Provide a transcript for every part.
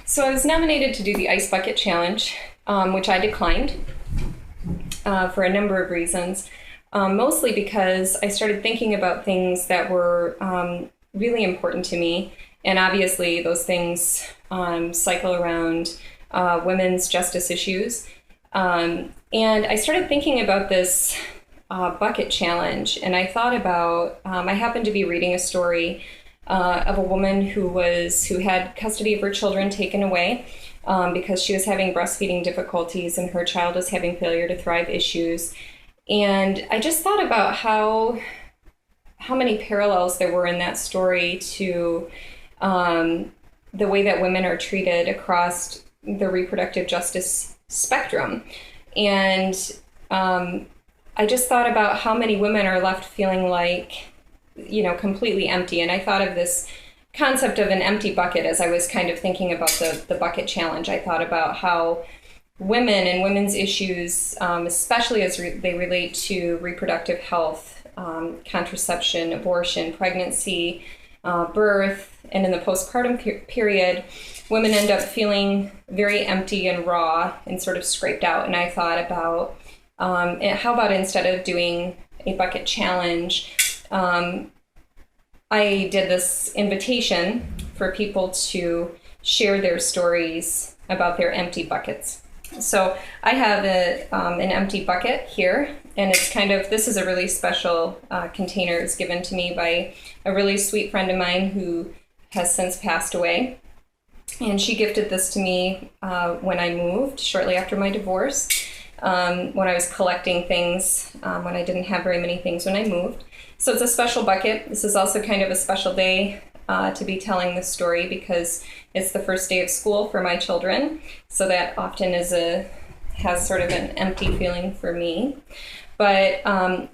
So I was nominated to do the Ice Bucket Challenge, which I declined for a number of reasons. Mostly because I started thinking about things that were really important to me. And obviously those things cycle around women's justice issues. And I started thinking about this bucket challenge. And I thought about, I happened to be reading a story of a woman who had custody of her children taken away because she was having breastfeeding difficulties and her child was having failure to thrive issues. And I just thought about how many parallels there were in that story to the way that women are treated across the reproductive justice spectrum. And I just thought about how many women are left feeling like, completely empty. And I thought of this concept of an empty bucket as I was kind of thinking about the bucket challenge. I thought about how women and women's issues, especially as they relate to reproductive health, contraception, abortion, pregnancy, birth, and in the postpartum period, women end up feeling very empty and raw and sort of scraped out. And I thought about, how about instead of doing a bucket challenge, I did this invitation for people to share their stories about their empty buckets. So I have an empty bucket here, and it's this is a really special container. It's given to me by a really sweet friend of mine who has since passed away. And she gifted this to me when I moved, shortly after my divorce, when I was collecting things, when I didn't have very many things when I moved. So it's a special bucket. This is also kind of a special day to be telling this story because it's the first day of school for my children. So that often has sort of an empty feeling for me. But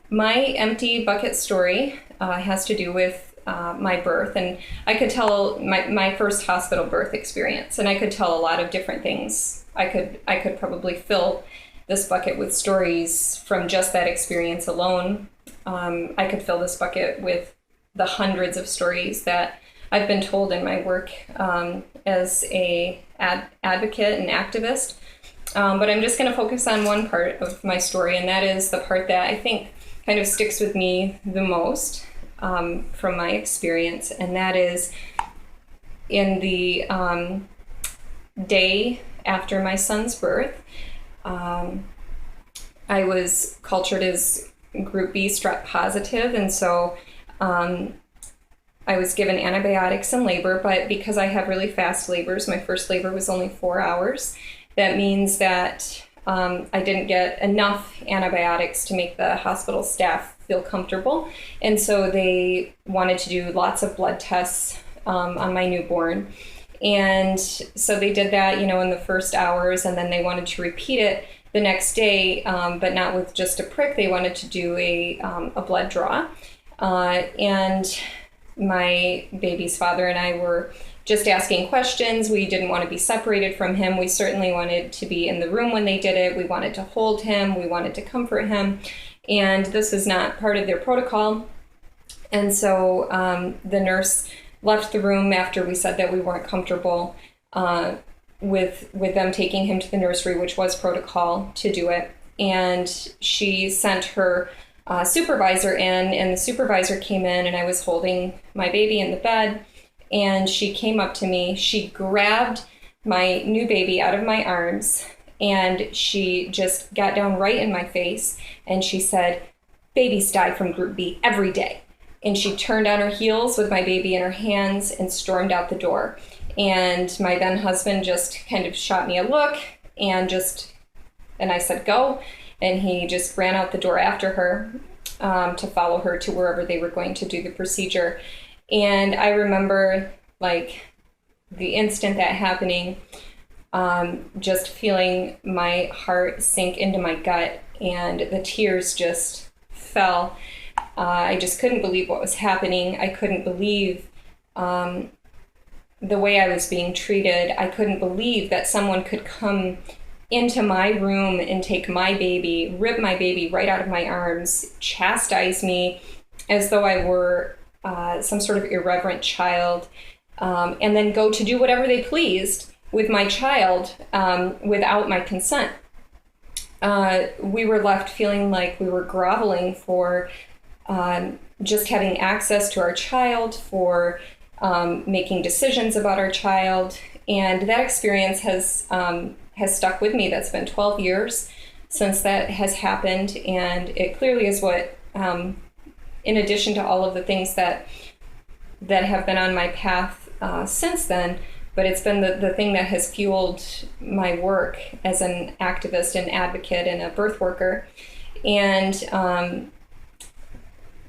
my empty bucket story has to do with my birth. And I could tell my first hospital birth experience, and I could tell a lot of different things. I could probably fill this bucket with stories from just that experience alone. I could fill this bucket with the hundreds of stories that I've been told in my work as a advocate and activist. But I'm just going to focus on one part of my story, and that is the part that I think kind of sticks with me the most from my experience, and that is in the day after my son's birth. I was cultured as Group B strep positive, and so I was given antibiotics in labor, but because I have really fast labors, my first labor was only 4 hours. That means that I didn't get enough antibiotics to make the hospital staff feel comfortable, and so they wanted to do lots of blood tests on my newborn. And so they did that, in the first hours, and then they wanted to repeat it the next day, but not with just a prick. They wanted to do a blood draw. And my baby's father and I were just asking questions. We didn't want to be separated from him. We certainly wanted to be in the room when they did it. We wanted to hold him. We wanted to comfort him. And this was not part of their protocol. And so the nurse left the room after we said that we weren't comfortable with them taking him to the nursery, which was protocol to do it. And she sent her supervisor in, and the supervisor came in, and I was holding my baby in the bed, and she came up to me. She grabbed my new baby out of my arms, and she just got down right in my face, and she said, "Babies die from Group B every day." And she turned on her heels with my baby in her hands and stormed out the door. And my then husband just kind of shot me a look and I said, "Go." And he just ran out the door after her to follow her to wherever they were going to do the procedure. And I remember the instant that happening, just feeling my heart sink into my gut, and the tears just fell. I just couldn't believe what was happening. I couldn't believe the way I was being treated. I couldn't believe that someone could come into my room and take my baby, rip my baby right out of my arms, chastise me as though I were some sort of irreverent child, and then go to do whatever they pleased with my child without my consent. We were left feeling like we were groveling for just having access to our child, for making decisions about our child. And that experience has stuck with me. That's been 12 years since that has happened. And it clearly is what, in addition to all of the things that have been on my path since then, but it's been the thing that has fueled my work as an activist and advocate and a birth worker. And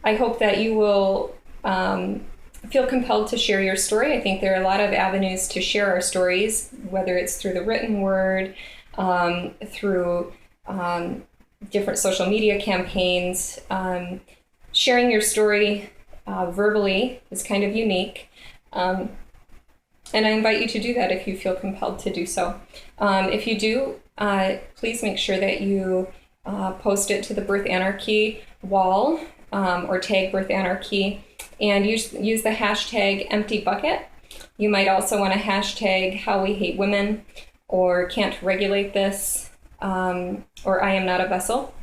I hope that you will feel compelled to share your story. I think there are a lot of avenues to share our stories, whether it's through the written word, through different social media campaigns. Sharing your story verbally is kind of unique. And I invite you to do that if you feel compelled to do so. If you do, please make sure that you post it to the Birth Anarchy wall or tag Birth Anarchy, and use the hashtag empty bucket. You might also want to hashtag how we hate women, or can't regulate this, or I am not a vessel,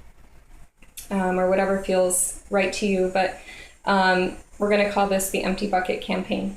or whatever feels right to you. But we're going to call this the Empty Bucket Campaign.